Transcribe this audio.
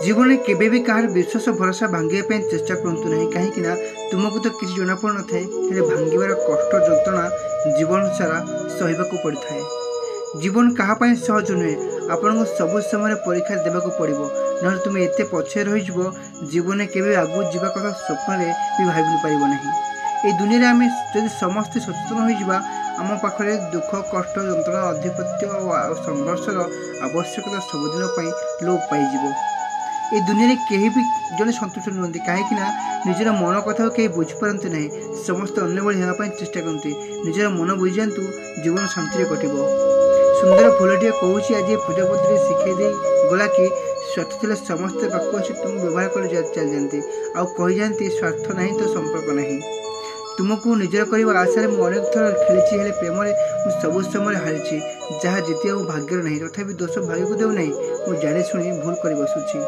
जीवन में केवे भी कहार विश्वास भरोसा भांगे चेष्टा करूँ ना कहीं तुमको तो किसी जना पड़ न था भांगार कष्ट जंत्रणा जीवन सारा सहवाक पड़ था। जीवन कहापाई सहज नुहे आपन को सब समय परीक्षा देवाक पड़ो ना तुम एत पछे रही जीवन के आगू जावा कथा स्वप्न भी भाव पार ना। ये दुनिया आम जब समस्ते सचेतन हो आम पाखे दुख कष्ट जंत्रणा अधिपत्य और संघर्षर आवश्यकता सबुदिन लोप पाइज। ये दुनिया में कहीं भी जड़े सन्तुष्ट नुहति कहीं निजर मन कथा कहीं बुझीपारती ना समस्त अन्य भाई चेष्टा करती निजर मन बुझी जातु जीवन शांति कटो। सुंदर फूलटे कौच आज प्रजापति शिखई दे गला कि स्वार्थ थे समस्ते पाक तुम व्यवहार कर चल जाती आउ कही जाती स्वार्थ ना तो संपर्क ना। तुमको निजर करने आशार मुझे अनेक थर खेली प्रेम में सब समय हारी जहाँ जीत भाग्य ना तथापि दोष भाग्य को देना मुझे जाणी शुणी भूल कर बसुची।